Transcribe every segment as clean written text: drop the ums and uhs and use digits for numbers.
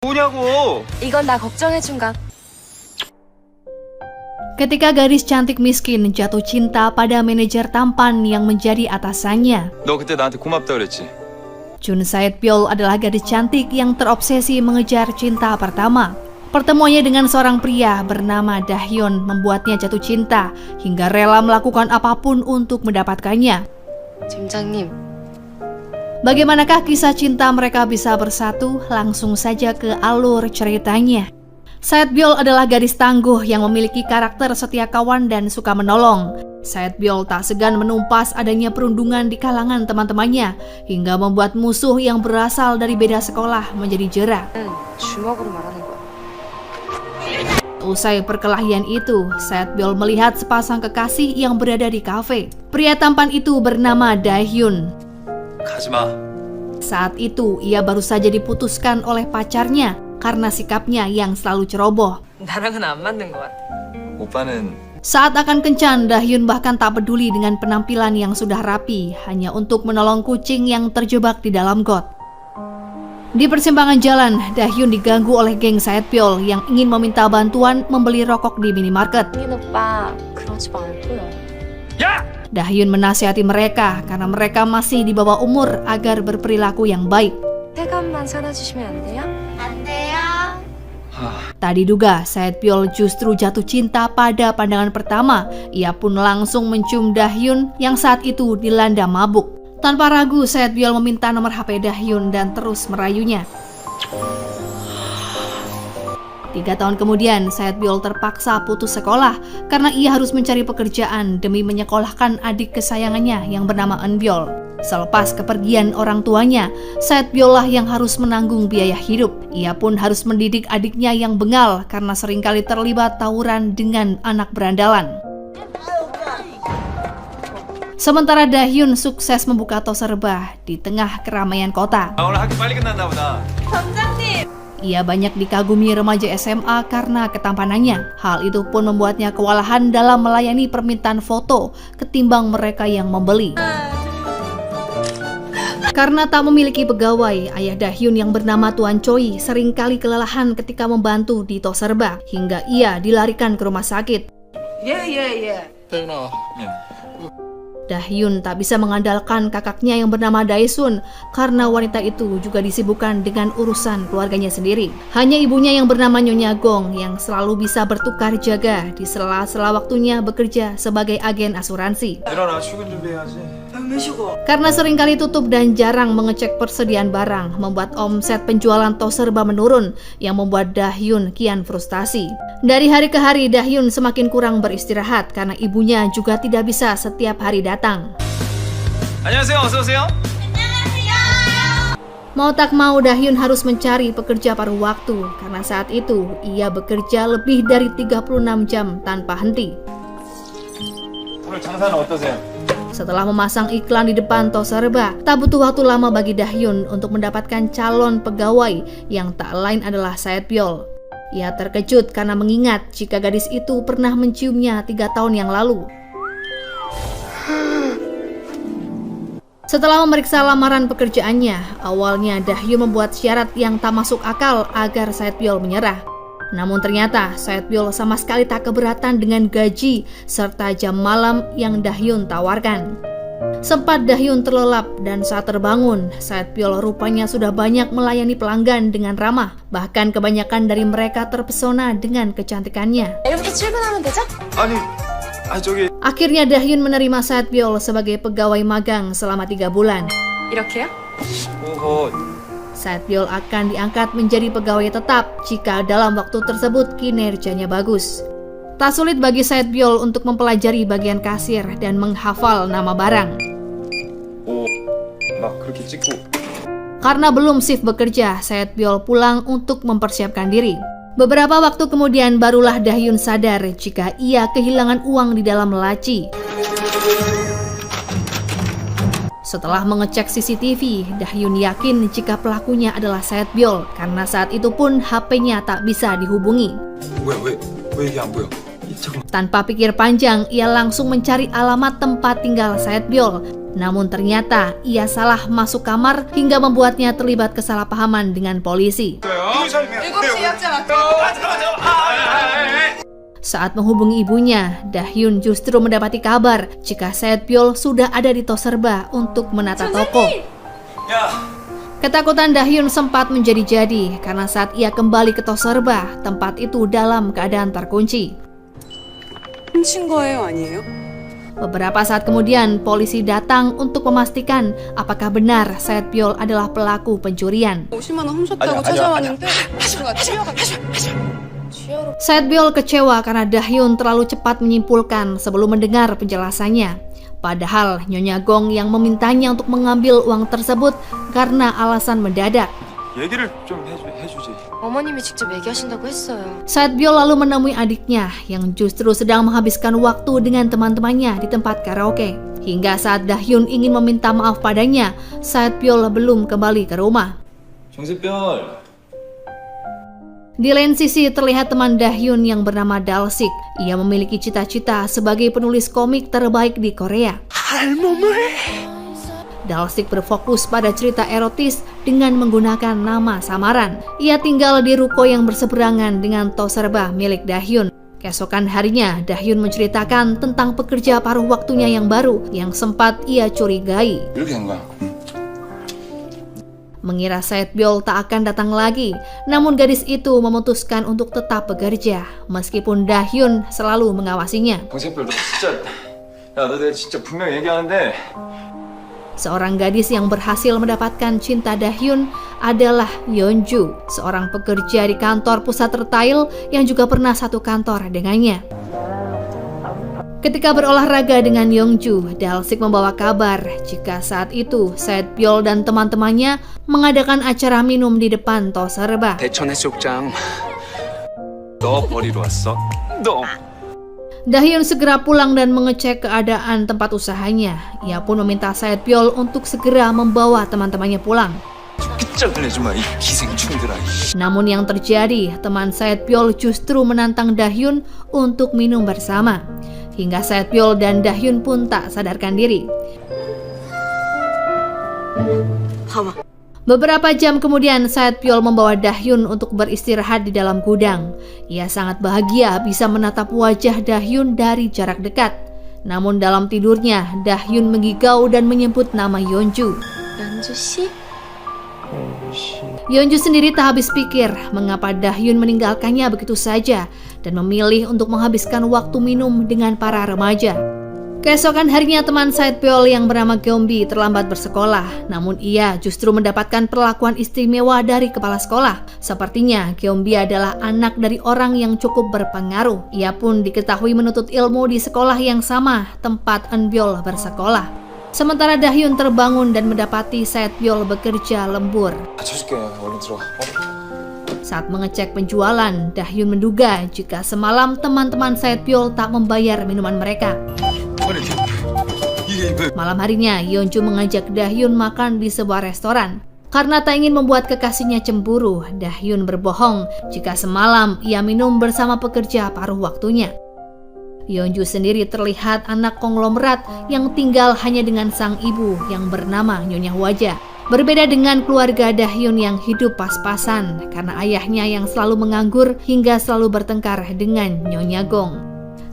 뭐냐고. 이건 나 걱정해준가. Ketika gadis cantik miskin jatuh cinta pada manajer tampan yang menjadi atasannya. 너 그때 나한테 고맙다 그랬지. Jun Sae-pyeol adalah gadis cantik yang terobsesi mengejar cinta pertama. Pertemuannya dengan seorang pria bernama Dahyun membuatnya jatuh cinta hingga rela melakukan apapun untuk mendapatkannya. 점장님, Bagaimanakah kisah cinta mereka bisa bersatu? Langsung saja ke alur ceritanya. Sae-pyeol adalah gadis tangguh yang memiliki karakter setia kawan dan suka menolong. Sae-pyeol tak segan menumpas adanya perundungan di kalangan teman-temannya hingga membuat musuh yang berasal dari beda sekolah menjadi jera. 주먹으로 말하는 거야. Usai perkelahian itu, Sae-pyeol melihat sepasang kekasih yang berada di kafe. Pria tampan itu bernama Dahyun. 가지마. Saat itu, ia baru saja diputuskan oleh pacarnya karena sikapnya yang selalu ceroboh. 나랑은 안 맞는 것 같아. 오빠는 Saat akan kencan, Dahyun bahkan tak peduli dengan penampilan yang sudah rapi, hanya untuk menolong kucing yang terjebak di dalam got. Di persimpangan jalan, Dahyun diganggu oleh geng Sae-pyeol yang ingin meminta bantuan membeli rokok di minimarket. 민 오빠, 그러지 말고요. 야! Dahyun menasihati mereka karena mereka masih di bawah umur agar berperilaku yang baik. 태감만 사다 주시면 안 돼요? 안 돼요. Tak diduga, Sae-pyeol justru jatuh cinta pada pandangan pertama. Ia pun langsung mencium Dahyun yang saat itu dilanda mabuk. Tanpa ragu, Sae-pyeol meminta nomor HP Dahyun dan terus merayunya. 3 tahun kemudian, Sae-pyeol terpaksa putus sekolah karena ia harus mencari pekerjaan demi menyekolahkan adik kesayangannya yang bernama Eun-byeol. Selepas kepergian orang tuanya, Sae-pyeol lah yang harus menanggung biaya hidup. Ia pun harus mendidik adiknya yang bengal karena seringkali terlibat tawuran dengan anak berandalan. Sementara Dahyun sukses membuka tos serba di tengah keramaian kota. 아, 오늘 학교 빨리 끝났나 보다. Ia banyak dikagumi remaja SMA karena ketampanannya. Hal itu pun membuatnya kewalahan dalam melayani permintaan foto ketimbang mereka yang membeli. Karena tak memiliki pegawai, ayah Dahyun yang bernama Tuan Choi seringkali kelelahan ketika membantu di tos serba hingga ia dilarikan ke rumah sakit. 태연아. Dahyun tak bisa mengandalkan kakaknya yang bernama Daesun karena wanita itu juga disibukkan dengan urusan keluarganya sendiri. Hanya ibunya yang bernama Nyonya Gong yang selalu bisa bertukar jaga di sela-sela waktunya bekerja sebagai agen asuransi. 일어나 출근 준비해야지. Karena seringkali tutup dan jarang mengecek persediaan barang, membuat omset penjualan tos serba menurun yang membuat Dahyun kian frustasi. Dari hari ke hari, Dahyun semakin kurang beristirahat karena ibunya juga tidak bisa setiap hari datang. 안녕하세요. 어서 오세요. Mau tak mau, Dahyun harus mencari pekerja paruh waktu karena saat itu ia bekerja lebih dari 36 jam tanpa henti. 오늘 장사는 어떠세요? Setelah memasang iklan di depan tos serba, tak butuh waktu lama bagi Dahyun untuk mendapatkan calon pegawai yang tak lain adalah Sae-pyeol. Ia terkejut karena mengingat jika gadis itu pernah menciumnya 3 tahun yang lalu. Setelah memeriksa lamaran pekerjaannya, awalnya Dahyun membuat syarat yang tak masuk akal agar Sae-pyeol menyerah. Namun ternyata Sae-pyeol sama sekali tak keberatan dengan gaji serta jam malam yang Dahyun tawarkan. Sempat Dahyun terlelap dan saat terbangun, Sae-pyeol rupanya sudah banyak melayani pelanggan dengan ramah. Bahkan kebanyakan dari mereka terpesona dengan kecantikannya. 내일부터 출근하면 되죠? 아니 저기 Akhirnya Dahyun menerima Sae-pyeol sebagai pegawai magang selama 3 bulan. 이렇게요? 오호. Sae-pyeol akan diangkat menjadi pegawai tetap jika dalam waktu tersebut kinerjanya bagus. Tak sulit bagi Sae-pyeol untuk mempelajari bagian kasir dan menghafal nama barang. 막 그렇게 찍고. Karena belum shift bekerja, Sae-pyeol pulang untuk mempersiapkan diri. Beberapa waktu kemudian barulah Dahyun sadar jika ia kehilangan uang di dalam laci. Setelah mengecek CCTV, Dahyun yakin jika pelakunya adalah Sae-pyeol karena saat itu pun HP-nya tak bisa dihubungi. 왜 이게 안 보여? Tanpa pikir panjang, ia langsung mencari alamat tempat tinggal Sae-pyeol Namun ternyata ia salah masuk kamar hingga membuatnya terlibat kesalahpahaman dengan polisi. Saat menghubungi ibunya, Dahyun justru mendapati kabar jika Saetbyul sudah ada di Toserba untuk menata toko. Ketakutan Dahyun sempat menjadi-jadi karena saat ia kembali ke Toserba, tempat itu dalam keadaan terkunci. 훔친 거예요, 아니에요? Beberapa saat kemudian, polisi datang untuk memastikan apakah benar Saetbyul adalah pelaku pencurian. 50만 원 훔쳤다고 찾아왔는데 친구가 뛰어갔죠. Saetbyul kecewa karena Dahyun terlalu cepat menyimpulkan sebelum mendengar penjelasannya. Padahal Nyonya Gong yang memintanya untuk mengambil uang tersebut karena alasan mendadak. 얘기를 좀 해주지. 어머님이 직접 얘기하신다고 했어요. Saetbyul lalu menemui adiknya yang justru sedang menghabiskan waktu dengan teman-temannya di tempat karaoke. Hingga saat Dahyun ingin meminta maaf padanya, Saetbyul belum kembali ke rumah. 정세별. Di lain sisi terlihat teman Dahyun yang bernama Dalsik. Ia memiliki cita-cita sebagai penulis komik terbaik di Korea. Dalsik berfokus pada cerita erotis dengan menggunakan nama samaran. Ia tinggal di ruko yang berseberangan dengan Toserba milik Dahyun. Keesokan harinya, Dahyun menceritakan tentang pekerja paruh waktunya yang baru yang sempat ia curigai. 이렇게 된 거야. Mengira Saetbyul tak akan datang lagi, namun gadis itu memutuskan untuk tetap bekerja, meskipun Dahyun selalu mengawasinya. 정세별 너 진짜 너 내가 진짜 분명히 얘기하는데 Seorang gadis yang berhasil mendapatkan cinta Dahyun adalah Yeonju, seorang pekerja di kantor pusat retail yang juga pernah satu kantor dengannya. Ketika berolahraga dengan Yeonju, Dalsik membawa kabar jika saat itu Saetbyul dan teman-temannya mengadakan acara minum di depan Toserba. 대천 해수욕장 너 버리러 왔어? 너 Dahyun segera pulang dan mengecek keadaan tempat usahanya. Ia pun meminta Saetbyul untuk segera membawa teman-temannya pulang. 끝장내지 마, 이 기생충들아. Namun yang terjadi, teman Saetbyul justru menantang Dahyun untuk minum bersama. Hingga Saetbyul dan Dahyun pun tak sadarkan diri. Beberapa jam kemudian, Saetbyul membawa Dahyun untuk beristirahat di dalam gudang. Ia sangat bahagia bisa menatap wajah Dahyun dari jarak dekat. Namun dalam tidurnya, Dahyun menggigau dan menyebut nama Yeonju. 연주 씨? Yeonju sendiri tak habis pikir mengapa Dahyun meninggalkannya begitu saja dan memilih untuk menghabiskan waktu minum dengan para remaja. Keesokan harinya teman Saetbyul yang bernama Geombi terlambat bersekolah, namun ia justru mendapatkan perlakuan istimewa dari kepala sekolah. Sepertinya Geombi adalah anak dari orang yang cukup berpengaruh. Ia pun diketahui menuntut ilmu di sekolah yang sama tempat Eunbyul bersekolah. Sementara Dahyun terbangun dan mendapati Saetbyul bekerja lembur. 받쳐줄게. 얼른 들어가. Saat mengecek penjualan, Dahyun menduga jika semalam teman-teman Saetbyul tak membayar minuman mereka. Malam harinya, Yeonju mengajak Dahyun makan di sebuah restoran. Karena tak ingin membuat kekasihnya cemburu, Dahyun berbohong jika semalam ia minum bersama pekerja paruh waktunya. Yeonju sendiri terlihat anak konglomerat yang tinggal hanya dengan sang ibu yang bernama Nyonya Hwaja. Berbeda dengan keluarga Dahyun yang hidup pas-pasan karena ayahnya yang selalu menganggur hingga selalu bertengkar dengan Nyonya Gong.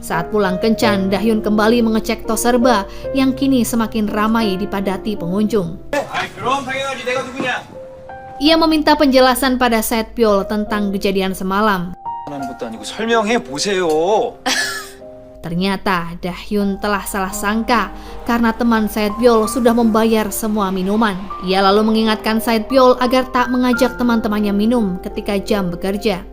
Saat pulang kencan, Dahyun kembali mengecek Toserba yang kini semakin ramai dipadati pengunjung. 그럼 당연하지. 내가 누구냐? Ia meminta penjelasan pada Saetbyul tentang kejadian semalam. 하는 것도 아니고 설명해 보세요. Ternyata Dahyun telah salah sangka karena teman Saetbyul sudah membayar semua minuman. Ia lalu mengingatkan Saetbyul agar tak mengajak teman-temannya minum ketika jam bekerja.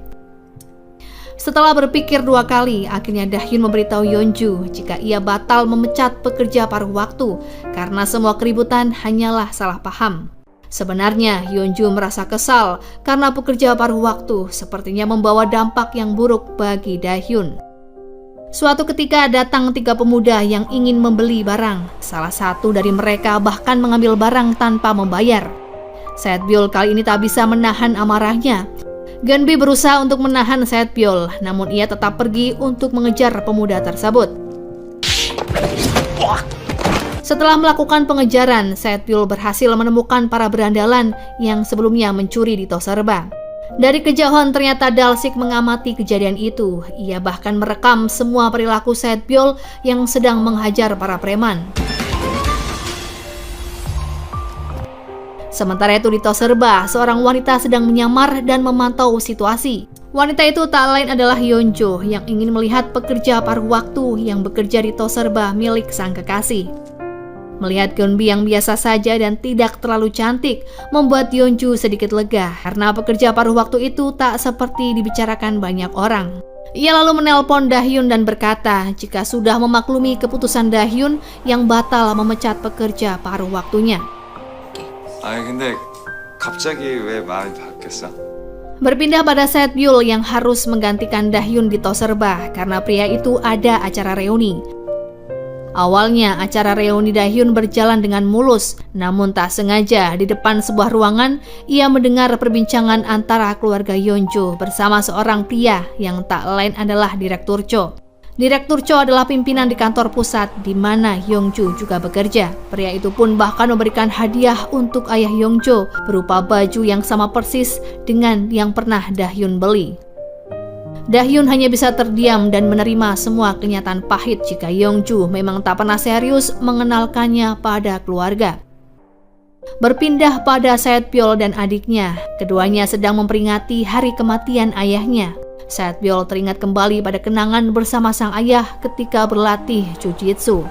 Setelah berpikir dua kali, akhirnya Dahyun memberitahu Yeonju jika ia batal memecat pekerja paruh waktu karena semua keributan hanyalah salah paham. Sebenarnya Yeonju merasa kesal karena pekerja paruh waktu sepertinya membawa dampak yang buruk bagi Dahyun. Suatu ketika datang 3 pemuda yang ingin membeli barang. Salah satu dari mereka bahkan mengambil barang tanpa membayar. Saetbyul kali ini tak bisa menahan amarahnya. Geunbi berusaha untuk menahan Saetbyul, namun ia tetap pergi untuk mengejar pemuda tersebut. Setelah melakukan pengejaran, Saetbyul berhasil menemukan para berandalan yang sebelumnya mencuri di Toserba. Dari kejauhan ternyata Dalsik mengamati kejadian itu. Ia bahkan merekam semua perilaku Saetbyul yang sedang menghajar para preman. Sementara itu di Toserba, seorang wanita sedang menyamar dan memantau situasi. Wanita itu tak lain adalah Yeonjo yang ingin melihat pekerja paruh waktu yang bekerja di Toserba milik sang kekasih. Melihat Geunbi yang biasa saja dan tidak terlalu cantik membuat Yeonju sedikit lega karena pekerja paruh waktu itu tak seperti dibicarakan banyak orang. Ia lalu menelpon Dahyun dan berkata jika sudah memaklumi keputusan Dahyun yang batal memecat pekerja paruh waktunya. 아니 근데 갑자기 왜 마음이 바뀌었어? Berpindah pada Saetbyul yang harus menggantikan Dahyun di Toserba karena pria itu ada acara reuni. Awalnya acara reuni Dahyun berjalan dengan mulus, namun tak sengaja di depan sebuah ruangan ia mendengar perbincangan antara keluarga Yeonjo bersama seorang pria yang tak lain adalah Direktur Cho. Direktur Cho adalah pimpinan di kantor pusat di mana Yeonjo juga bekerja. Pria itu pun bahkan memberikan hadiah untuk ayah Yeonjo berupa baju yang sama persis dengan yang pernah Dahyun beli. Dahyun hanya bisa terdiam dan menerima semua kenyataan pahit jika Yeonju memang tak pernah serius mengenalkannya pada keluarga. Berpindah pada Saetbyul dan adiknya, keduanya sedang memperingati hari kematian ayahnya. Saetbyul teringat kembali pada kenangan bersama sang ayah ketika berlatih jujitsu.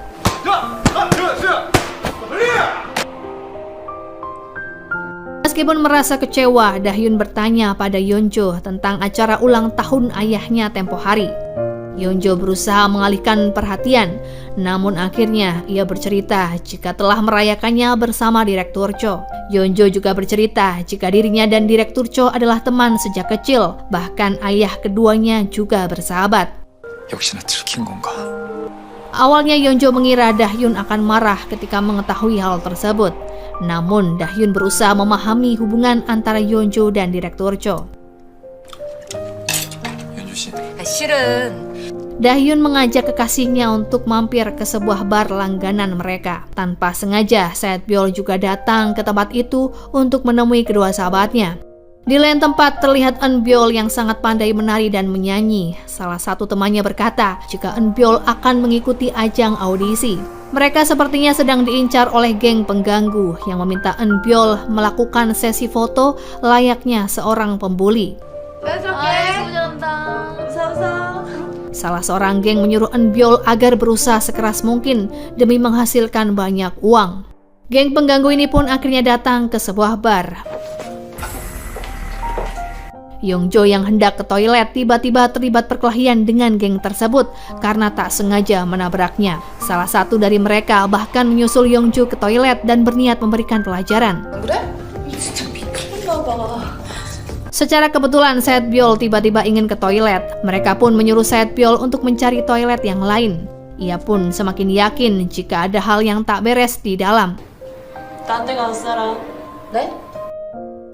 Meskipun merasa kecewa, Dahyun bertanya pada Yeonjo tentang acara ulang tahun ayahnya tempo hari. Yeonjo berusaha mengalihkan perhatian, namun akhirnya ia bercerita jika telah merayakannya bersama Direktur Cho. Yeonjo juga bercerita jika dirinya dan Direktur Cho adalah teman sejak kecil, bahkan ayah keduanya juga bersahabat. 역시나 들킨 건가? Awalnya Yeonjo mengira Dahyun akan marah ketika mengetahui hal tersebut. Namun Dahyun berusaha memahami hubungan antara Yeonjo dan Direktur Cho. 연주 씨. 실은 Dahyun mengajak kekasihnya untuk mampir ke sebuah bar langganan mereka. Tanpa sengaja, Saetbyul juga datang ke tempat itu untuk menemui kedua sahabatnya. Di lain tempat terlihat Eunbyul yang sangat pandai menari dan menyanyi. Salah satu temannya berkata jika Eunbyul akan mengikuti ajang audisi. Mereka sepertinya sedang diincar oleh geng pengganggu yang meminta Eunbyul melakukan sesi foto layaknya seorang pembuli. Salah seorang geng menyuruh Eunbyul agar berusaha sekeras mungkin demi menghasilkan banyak uang. Geng pengganggu ini pun akhirnya datang ke sebuah bar. Yeonjo yang hendak ke toilet tiba-tiba terlibat perkelahian dengan geng tersebut karena tak sengaja menabraknya. Salah satu dari mereka bahkan menyusul Yeonjo ke toilet dan berniat memberikan pelajaran. Secara kebetulan Saetbyul tiba-tiba ingin ke toilet. Mereka pun menyuruh Saetbyul untuk mencari toilet yang lain. Ia pun semakin yakin jika ada hal yang tak beres di dalam.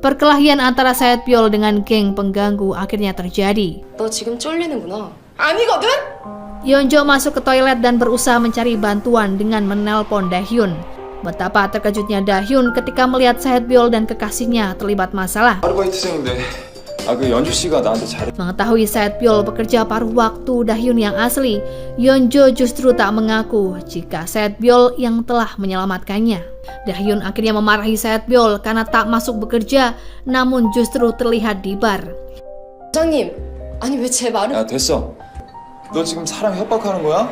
Perkelahian antara Saetbyul dengan geng pengganggu akhirnya terjadi. 너 지금 쫄리는구나. 아니거든? Yeonjo masuk ke toilet dan berusaha mencari bantuan dengan menelpon Dahyun. Betapa terkejutnya Dahyun ketika melihat Saetbyul dan kekasihnya terlibat masalah. 아르바이트생인데 그 연주 씨가 나한테 잘해. Mengetahui Saetbyul bekerja paruh waktu Dahyun yang asli, Yeonjo justru tak mengaku jika Saetbyul yang telah menyelamatkannya. Dahyun akhirnya memarahi Saetbyul karena tak masuk bekerja, namun justru terlihat di bar. 부장님, 아니 왜 제 말을... 야 됐어. 너 지금 사람 협박하는 거야?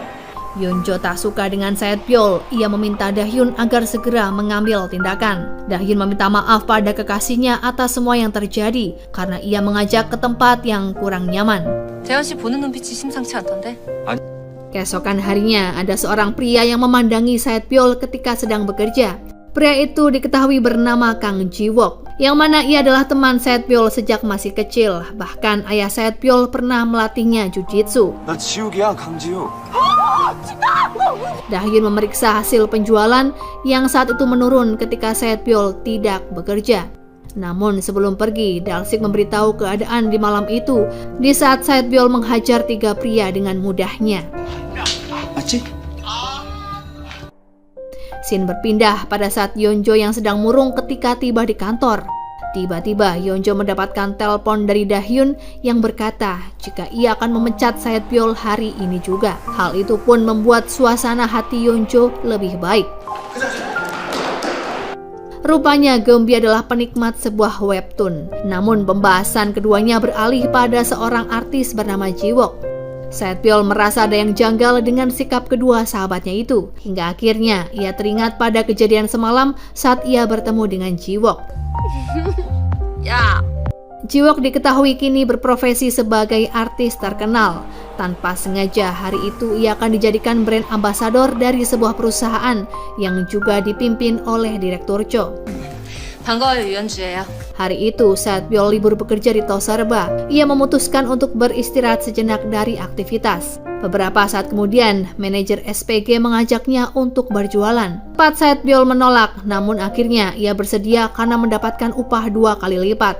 Yeonjo tak suka dengan Saetbyul. Ia meminta Dahyun agar segera mengambil tindakan. Dahyun meminta maaf pada kekasihnya atas semua yang terjadi karena ia mengajak ke tempat yang kurang nyaman. 대현 씨 보는 눈빛이 심상치 않던데? Keesokan harinya, ada seorang pria yang memandangi Saetbyul ketika sedang bekerja. Pria itu diketahui bernama Kang Jiwook, yang mana ia adalah teman Saetbyul sejak masih kecil. Bahkan ayah Saetbyul pernah melatihnya jujitsu. 나 지욱이야, 강지욱. Dahyun memeriksa hasil penjualan yang saat itu menurun ketika Saetbyul tidak bekerja. Namun sebelum pergi, Dalsik memberitahu keadaan di malam itu di saat Saetbyul menghajar 3 pria dengan mudahnya. 맞지? Scene berpindah pada saat Yeonjo yang sedang murung ketika tiba di kantor. Tiba-tiba Yeonjo mendapatkan telepon dari Dahyun yang berkata jika ia akan memecat Saetbyul hari ini juga. Hal itu pun membuat suasana hati Yeonjo lebih baik. Rupanya Geumbi adalah penikmat sebuah webtoon. Namun pembahasan keduanya beralih pada seorang artis bernama Jiwook. Saetbyul merasa ada yang janggal dengan sikap kedua sahabatnya itu. Hingga akhirnya ia teringat pada kejadian semalam saat ia bertemu dengan Jiwook. Jiwook diketahui kini berprofesi sebagai artis terkenal. Tanpa sengaja hari itu ia akan dijadikan brand ambassador dari sebuah perusahaan yang juga dipimpin oleh Direktur Cho. 반가워요, 유연주예요. Hari itu Saetbyul libur bekerja di Toserba. Ia memutuskan untuk beristirahat sejenak dari aktivitas. Beberapa saat kemudian, manajer SPG mengajaknya untuk berjualan. Tepat Saetbyul menolak, namun akhirnya ia bersedia karena mendapatkan upah 2 kali lipat.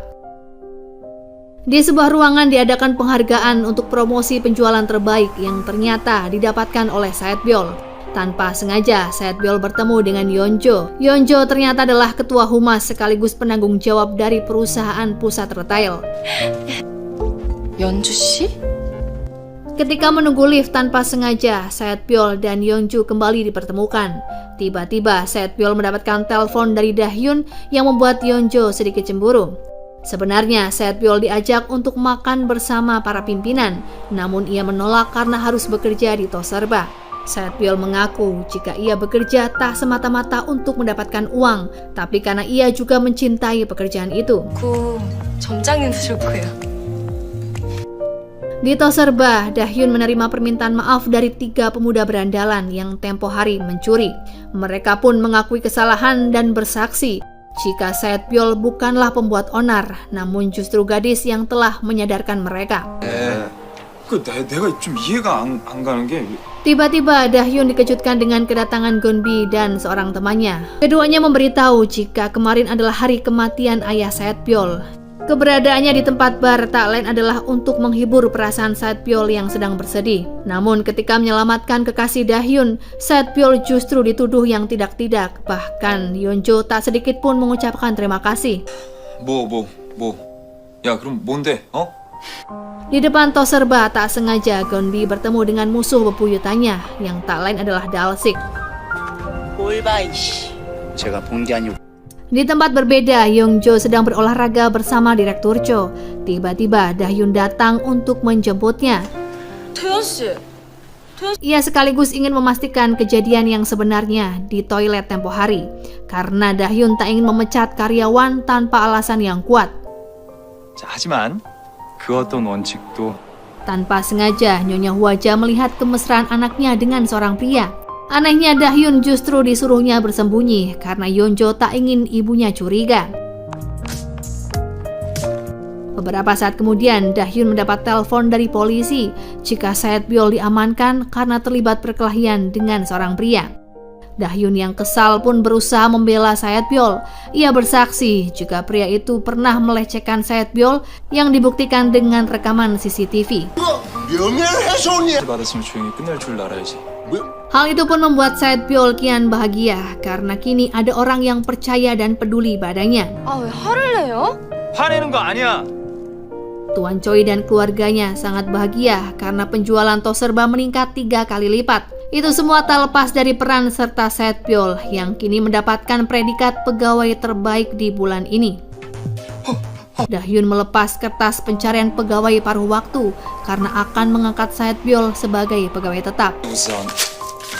Di sebuah ruangan diadakan penghargaan untuk promosi penjualan terbaik yang ternyata didapatkan oleh Saetbyul. Tanpa sengaja, Saetbyul bertemu dengan Yeonjo. Yeonjo ternyata adalah ketua humas sekaligus penanggung jawab dari perusahaan pusat retail. 연주 씨? Ketika menunggu lift tanpa sengaja, Saetbyul dan Yeonjo kembali dipertemukan. Tiba-tiba, Saetbyul mendapatkan telepon dari Dahyun yang membuat Yeonjo sedikit cemburu. Sebenarnya, Saetbyul diajak untuk makan bersama para pimpinan, namun ia menolak karena harus bekerja di Toserba. Saetbyul mengaku jika ia bekerja tak semata-mata untuk mendapatkan uang, tapi karena ia juga mencintai pekerjaan itu. 그 점장님도 좋고요. Di Toserba, Dahyun menerima permintaan maaf dari 3 pemuda berandalan yang tempo hari mencuri. Mereka pun mengakui kesalahan dan bersaksi jika Saetbyul bukanlah pembuat onar, namun justru gadis yang telah menyadarkan mereka. 내가 좀 이해가 안 가는 게 Tiba-tiba Dahyun dikejutkan dengan kedatangan Geunbi dan seorang temannya. Keduanya memberitahu jika kemarin adalah hari kematian ayah Saetbyul. Keberadaannya di tempat bar tak lain adalah untuk menghibur perasaan Saetbyul yang sedang bersedih. Namun ketika menyelamatkan kekasih Dahyun, Saetbyul justru dituduh yang tidak-tidak. Bahkan Yeonjo tak sedikit pun mengucapkan terima kasih. 야 그럼 뭔데? Di depan Toserba tak sengaja Geunbi bertemu dengan musuh bebuyutannya yang tak lain adalah Dalsik. 제가 본 게 아니고 Di tempat berbeda, Yeonjo sedang berolahraga bersama Direktur Cho. Tiba-tiba Dahyun datang untuk menjemputnya. 태연 씨. Ia sekaligus ingin memastikan kejadian yang sebenarnya di toilet tempo hari. Karena Dahyun tak ingin memecat karyawan tanpa alasan yang kuat. 자, 하지만 그 어떤 원칙도 Tanpa sengaja, Nyonya Hwaja melihat kemesraan anaknya dengan seorang pria. Anehnya Dahyun justru disuruhnya bersembunyi karena Yeonjo tak ingin ibunya curiga. Beberapa saat kemudian, Dahyun mendapat telepon dari polisi jika Saetbyul diamankan karena terlibat perkelahian dengan seorang pria. Dahyun yang kesal pun berusaha membela Saetbyul. Ia bersaksi jika pria itu pernah melecehkan Saetbyul yang dibuktikan dengan rekaman CCTV. 받았으면 조용히 끝낼 줄 알아야지. Hal itu pun membuat Saetbyul kian bahagia karena kini ada orang yang percaya dan peduli padanya. 아, 왜 화를 내요? 화내는 거 아니야. Tuan Choi dan keluarganya sangat bahagia karena penjualan Toserba meningkat 3 kali lipat. Itu semua tak lepas dari peran serta Saetbyul yang kini mendapatkan predikat pegawai terbaik di bulan ini. Dahyun melepas kertas pencarian pegawai paruh waktu karena akan mengangkat Saetbyul sebagai pegawai tetap.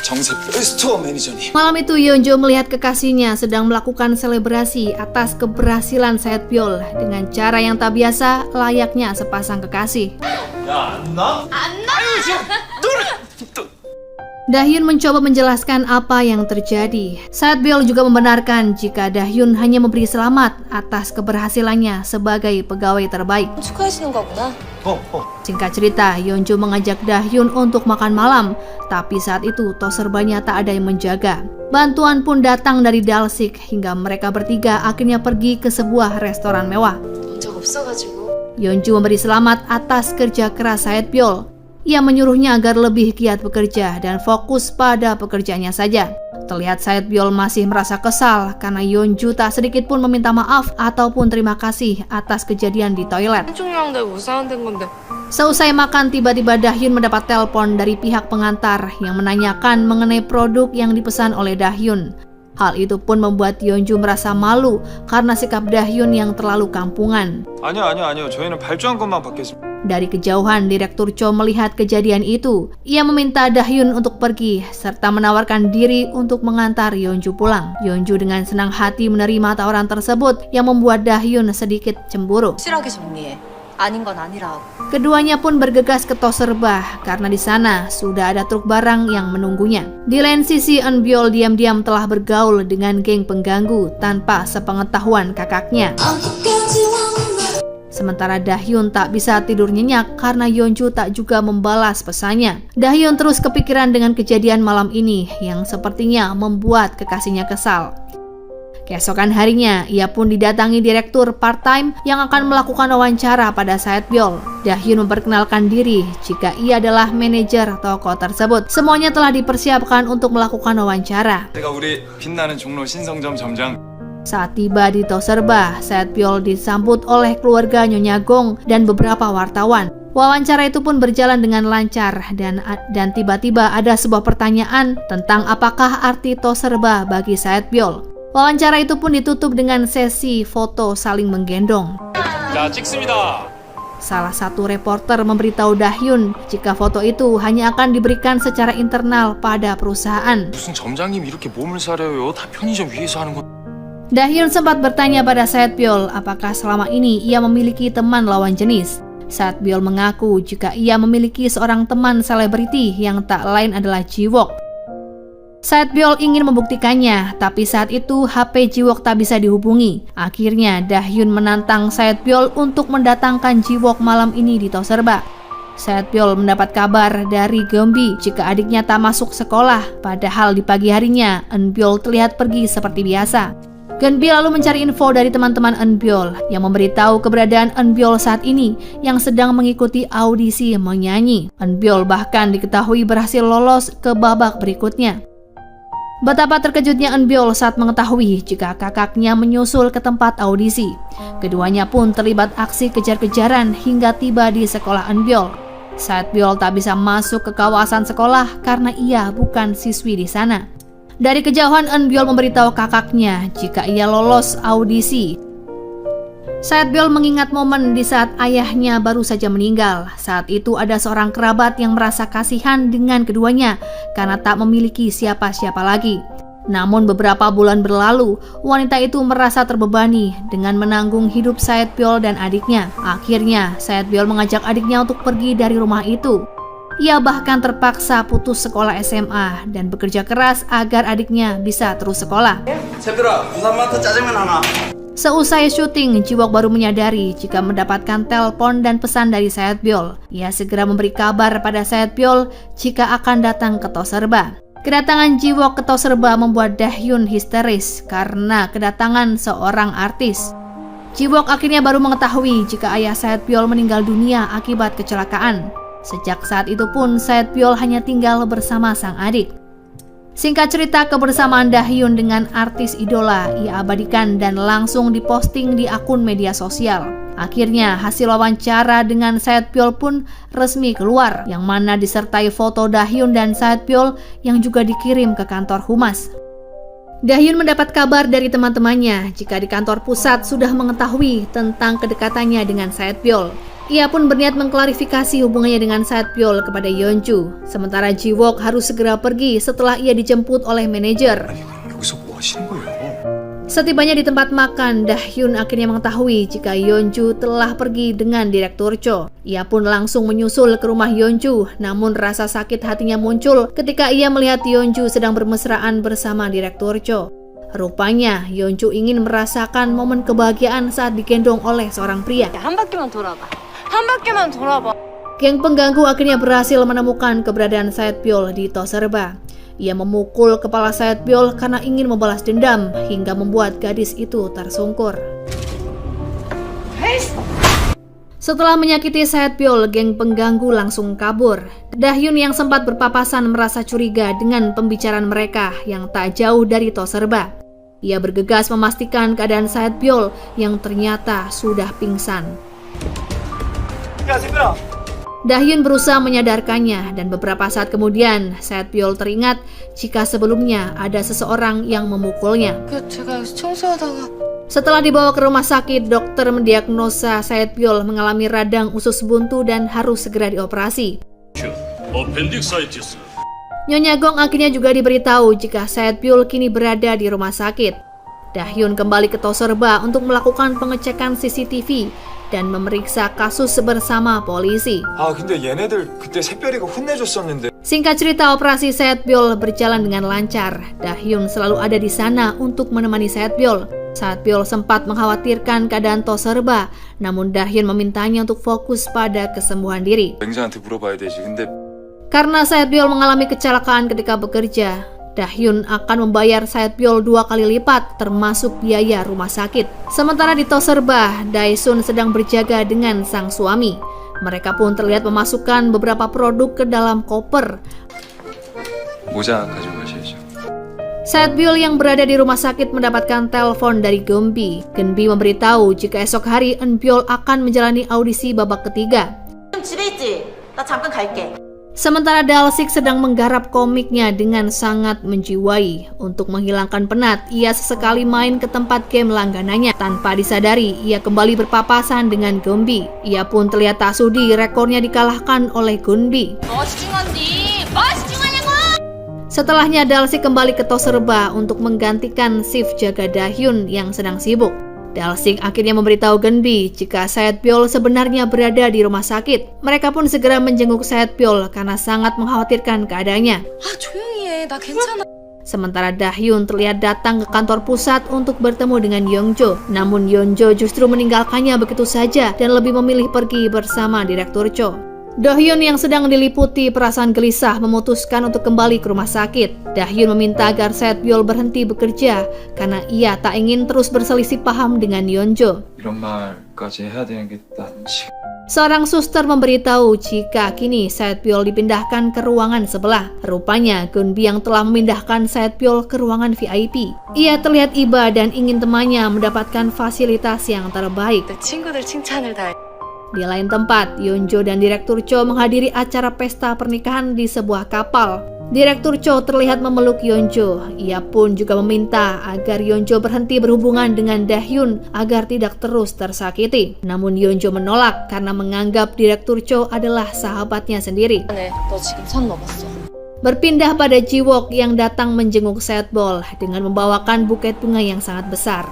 정세표 스토어 매니저님. Malam itu Yeonjo melihat kekasihnya sedang melakukan selebrasi atas keberhasilan Saetbyul dengan cara yang tak biasa layaknya sepasang kekasih. Dahyun mencoba menjelaskan apa yang terjadi. Saetbyul juga membenarkan jika Dahyun hanya memberi selamat atas keberhasilannya sebagai pegawai terbaik. 축하하시는 거구나. Singkat cerita, Yeonjo mengajak Dahyun untuk makan malam, tapi saat itu Toserbanya tak ada yang menjaga. Bantuan pun datang dari Dalsik hingga mereka bertiga akhirnya pergi ke sebuah restoran mewah. 본 적 없어가지고. Yeonjo memberi selamat atas kerja keras Saetbyul. Ia menyuruhnya agar lebih giat bekerja dan fokus pada pekerjaannya saja. Terlihat Saetbyul masih merasa kesal karena Yeonju tak sedikit pun meminta maaf ataupun terima kasih atas kejadian di toilet. 중요한데 우사한된 건데. Seusai makan, tiba-tiba Dahyun mendapat telepon dari pihak pengantar yang menanyakan mengenai produk yang dipesan oleh Dahyun. Hal itu pun membuat Yeonju merasa malu karena sikap Dahyun yang terlalu kampungan. 아니요. 저희는 발주한 것만 받겠습니다. Dari kejauhan, Direktur Cho melihat kejadian itu. Ia meminta Dahyun untuk pergi serta menawarkan diri untuk mengantar Yeonju pulang. Yeonju dengan senang hati menerima tawaran tersebut yang membuat Dahyun sedikit cemburu. 확실하게 정리해. 아닌 건 아니라고. Keduanya pun bergegas ke Toserba karena di sana sudah ada truk barang yang menunggunya. Di lain sisi, Eunbyul diam-diam telah bergaul dengan geng pengganggu tanpa sepengetahuan kakaknya. Sementara Dahyun tak bisa tidur nyenyak karena Yeonju tak juga membalas pesannya. Dahyun terus kepikiran dengan kejadian malam ini yang sepertinya membuat kekasihnya kesal. Keesokan harinya, ia pun didatangi direktur part-time yang akan melakukan wawancara pada Saetbyul. Dahyun memperkenalkan diri jika ia adalah manajer toko tersebut. Semuanya telah dipersiapkan untuk melakukan wawancara. 제가 우리 빛나는 종로 신성점 점장. Saat tiba di Toserba, Saetbyul disambut oleh keluarga Nyonya Gong dan beberapa wartawan. Wawancara itu pun berjalan dengan lancar dan tiba-tiba ada sebuah pertanyaan tentang apakah arti Toserba bagi Saetbyul. Wawancara itu pun ditutup dengan sesi foto saling menggendong. 자, 찍습니다. Salah satu reporter memberitahu Dahyun jika foto itu hanya akan diberikan secara internal pada perusahaan. 무슨 점장님 이렇게 몸을 사려요? 다 편의점 위에서 하는 거. Dahyun sempat bertanya pada Saetbyul apakah selama ini ia memiliki teman lawan jenis. Saetbyul mengaku jika ia memiliki seorang teman selebriti yang tak lain adalah Jiwook. Saetbyul ingin membuktikannya, tapi saat itu HP Jiwook tak bisa dihubungi. Akhirnya Dahyun menantang Saetbyul untuk mendatangkan Jiwook malam ini di Toserba. Saetbyul mendapat kabar dari Geumbi jika adiknya tak masuk sekolah, padahal di pagi harinya Eunbyul terlihat pergi seperti biasa. Geumbi lalu mencari info dari teman-teman Eunbyul yang memberitahu keberadaan Eunbyul saat ini yang sedang mengikuti audisi menyanyi. Eunbyul bahkan diketahui berhasil lolos ke babak berikutnya. Betapa terkejutnya Eunbyul saat mengetahui jika kakaknya menyusul ke tempat audisi. Keduanya pun terlibat aksi kejar-kejaran hingga tiba di sekolah Eunbyul. Saetbyul tak bisa masuk ke kawasan sekolah karena ia bukan siswi di sana. Dari kejauhan Eunbyul memberitahu kakaknya jika ia lolos audisi. Saetbyul mengingat momen di saat ayahnya baru saja meninggal. Saat itu ada seorang kerabat yang merasa kasihan dengan keduanya karena tak memiliki siapa-siapa lagi. Namun beberapa bulan berlalu, wanita itu merasa terbebani dengan menanggung hidup Saetbyul dan adiknya. Akhirnya, Saetbyul mengajak adiknya untuk pergi dari rumah itu. Ia bahkan terpaksa putus sekolah SMA dan bekerja keras agar adiknya bisa terus sekolah. 새들아, 부산마트 짜장면 하나. Seusai syuting, Jiwook baru menyadari jika mendapatkan telepon dan pesan dari Saetbyul. Ia segera memberi kabar pada Saetbyul jika akan datang ke Toserba. Kedatangan Jiwook ke Toserba membuat Dahyun histeris karena kedatangan seorang artis. Jiwook akhirnya baru mengetahui jika ayah Saetbyul meninggal dunia akibat kecelakaan. Sejak saat itu pun Saetbyul hanya tinggal bersama sang adik. Singkat cerita, kebersamaan Dahyun dengan artis idola ia abadikan dan langsung diposting di akun media sosial. Akhirnya hasil wawancara dengan Saetbyul pun resmi keluar, yang mana disertai foto Dahyun dan Saetbyul yang juga dikirim ke kantor humas. Dahyun mendapat kabar dari teman-temannya jika di kantor pusat sudah mengetahui tentang kedekatannya dengan Saetbyul. Ia pun berniat mengklarifikasi hubungannya dengan Saetbyul kepada Yeonju. Sementara Jiwook harus segera pergi setelah ia dijemput oleh manajer. 여기서 뭐 하시는 거예요? Setibanya di tempat makan, Dahyun akhirnya mengetahui jika Yeonju telah pergi dengan Direktur Cho. Ia pun langsung menyusul ke rumah Yeonju, namun rasa sakit hatinya muncul ketika ia melihat Yeonju sedang bermesraan bersama Direktur Cho. Rupanya Yeonju ingin merasakan momen kebahagiaan saat digendong oleh seorang pria. 한 바퀴만 돌아봐. 한 바퀴만 돌아봐. Geng pengganggu akhirnya berhasil menemukan keberadaan Saetbyul di Toserba. Ia memukul kepala Saetbyul karena ingin membalas dendam hingga membuat gadis itu tersungkur. Setelah menyakiti Saetbyul, geng pengganggu langsung kabur. Dahyun yang sempat berpapasan merasa curiga dengan pembicaraan mereka yang tak jauh dari Toserba. Ia bergegas memastikan keadaan Saetbyul yang ternyata sudah pingsan. Dahyun berusaha menyadarkannya dan beberapa saat kemudian Saetbyul teringat jika sebelumnya ada seseorang yang memukulnya. 제가 여기서 청소하다가 Setelah dibawa ke rumah sakit, dokter mendiagnosa Saetbyul mengalami radang usus buntu dan harus segera dioperasi. appendicitis. Nyonya Gong akhirnya juga diberitahu jika Saetbyul kini berada di rumah sakit. Dahyun kembali ke Toserba untuk melakukan pengecekan CCTV dan memeriksa kasus bersama polisi. 아 근데 얘네들 그때 샛별이가 혼내줬었는데. Singkat cerita, operasi Saetbyul berjalan dengan lancar. Dahyun selalu ada di sana untuk menemani Saetbyul. Saetbyul sempat mengkhawatirkan keadaan Toserba, namun Dahyun memintanya untuk fokus pada kesembuhan diri. 맹자한테 물어봐야 되지. 근데 Karena Saetbyul mengalami kecelakaan ketika bekerja, Dahyun akan membayar Saetbyul 2 kali lipat termasuk biaya rumah sakit. Sementara di Toserba, Daesun sedang berjaga dengan sang suami. Mereka pun terlihat memasukkan beberapa produk ke dalam koper. 모자 가져가셔야죠. Saetbyul yang berada di rumah sakit mendapatkan telepon dari Geunbi. Geunbi memberitahu jika esok hari Eunbyul akan menjalani audisi babak ketiga. 집에 있지? 나 잠깐 갈게. Sementara Dalsik sedang menggarap komiknya dengan sangat menjiwai. Untuk menghilangkan penat, ia sesekali main ke tempat game langganannya. Tanpa disadari, ia kembali berpapasan dengan Geunbi. Ia pun terlihat tak sudi rekornya dikalahkan oleh Geunbi. Setelahnya Dalsik kembali ke Toserba untuk menggantikan shift jaga Dahyun yang sedang sibuk. Dalsik akhirnya memberitahu Geunbi jika Saetbyul sebenarnya berada di rumah sakit. Mereka pun segera menjenguk Saetbyul karena sangat mengkhawatirkan keadaannya. 아 조용히 해. 나 괜찮아. Sementara Dahyun terlihat datang ke kantor pusat untuk bertemu dengan Yeongjo. Namun Yeongjo justru meninggalkannya begitu saja dan lebih memilih pergi bersama Direktur Cho. Dahyun yang sedang diliputi perasaan gelisah memutuskan untuk kembali ke rumah sakit. Dahyun meminta agar Saetbyul berhenti bekerja karena ia tak ingin terus berselisih paham dengan Yeonjo. 이런 말까지 해야 되는 게 나 지금. Seorang suster memberitahu jika kini Saetbyul dipindahkan ke ruangan sebelah. Rupanya Geunbi yang telah memindahkan Saetbyul ke ruangan VIP. Ia terlihat iba dan ingin temannya mendapatkan fasilitas yang terbaik. 내 친구들 칭찬을 다 해. Di lain tempat, Yeonjo dan Direktur Cho menghadiri acara pesta pernikahan di sebuah kapal. Direktur Cho terlihat memeluk Yeonjo. Ia pun juga meminta agar Yeonjo berhenti berhubungan dengan Dahyun agar tidak terus tersakiti. Namun Yeonjo menolak karena menganggap Direktur Cho adalah sahabatnya sendiri. 네, 너 지금 선 넘었어. Berpindah pada Jiwook yang datang menjenguk Saetbyul dengan membawakan buket bunga yang sangat besar.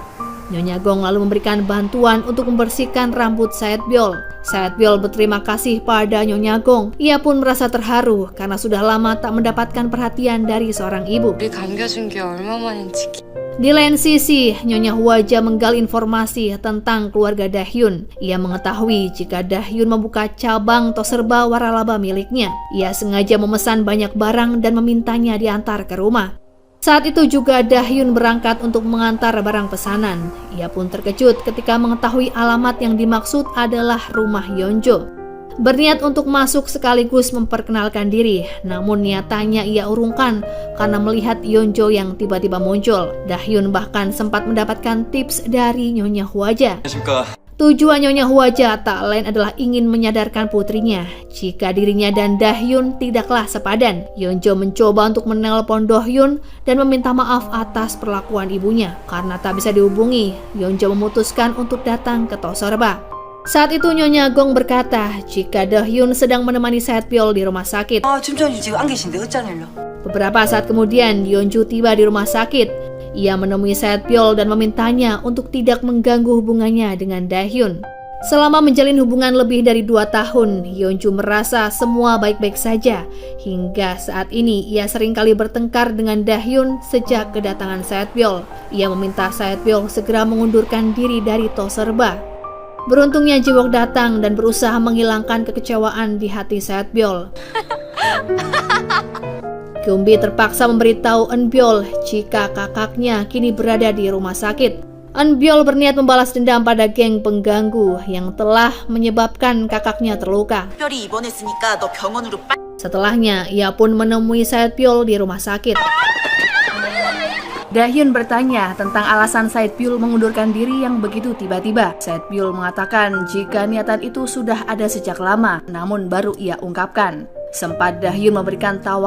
Nyonya Gong lalu memberikan bantuan untuk membersihkan rambut Saetbyul. Saetbyul berterima kasih pada Nyonya Gong. Ia pun merasa terharu karena sudah lama tak mendapatkan perhatian dari seorang ibu. 우리 감겨준 게 얼마만인지. Di lain sisi, Nyonya Hwaja menggali informasi tentang keluarga Dahyun. Ia mengetahui jika Dahyun membuka cabang Toserba waralaba miliknya. Ia sengaja memesan banyak barang dan memintanya diantar ke rumah. Saat itu juga Dahyun berangkat untuk mengantar barang pesanan. Ia pun terkejut ketika mengetahui alamat yang dimaksud adalah rumah Yeonjo. Berniat untuk masuk sekaligus memperkenalkan diri, namun niatannya ia urungkan karena melihat Yeonjo yang tiba-tiba muncul. Dahyun bahkan sempat mendapatkan tips dari Nyonya Hwaja. 안녕하십니까. Tujuan Nyonya Hwaja tak lain adalah ingin menyadarkan putrinya jika dirinya dan Dahyun tidaklah sepadan. Yeonjo mencoba untuk menelpon Dohyun dan meminta maaf atas perlakuan ibunya. Karena tak bisa dihubungi, Yeonjo memutuskan untuk datang ke Toserba. Saat itu Nyonya Gong berkata jika Dohyun sedang menemani Saetbyul di rumah sakit. 춤전이 지금 안 계신데 어쩌냐려. Beberapa saat kemudian Yeonjo tiba di rumah sakit. Ia menemui Saetbyul dan memintanya untuk tidak mengganggu hubungannya dengan Dahyun. Selama menjalin hubungan lebih dari 2 tahun, Yeonjo merasa semua baik-baik saja. Hingga saat ini ia seringkali bertengkar dengan Dahyun sejak kedatangan Saetbyul. Ia meminta Saetbyul segera mengundurkan diri dari Toserba. Beruntungnya Jiwook datang dan berusaha menghilangkan kekecewaan di hati Saetbyul. Geunbi terpaksa memberitahu Eunbyul jika kakaknya kini berada di rumah sakit. Eun-byul berniat membalas dendam pada geng pengganggu yang telah menyebabkan kakaknya terluka. 특별히 입원했으니까 너 병원으로 빨리. Setelahnya, ia pun menemui Sae-pyeol di rumah sakit. Dahyun bertanya tentang alasan Sae-pyeol mengundurkan diri yang begitu tiba-tiba. Sae-pyeol mengatakan jika niatan itu sudah ada sejak lama, namun baru ia ungkapkan. Sempat Dahyun memberikan tawaran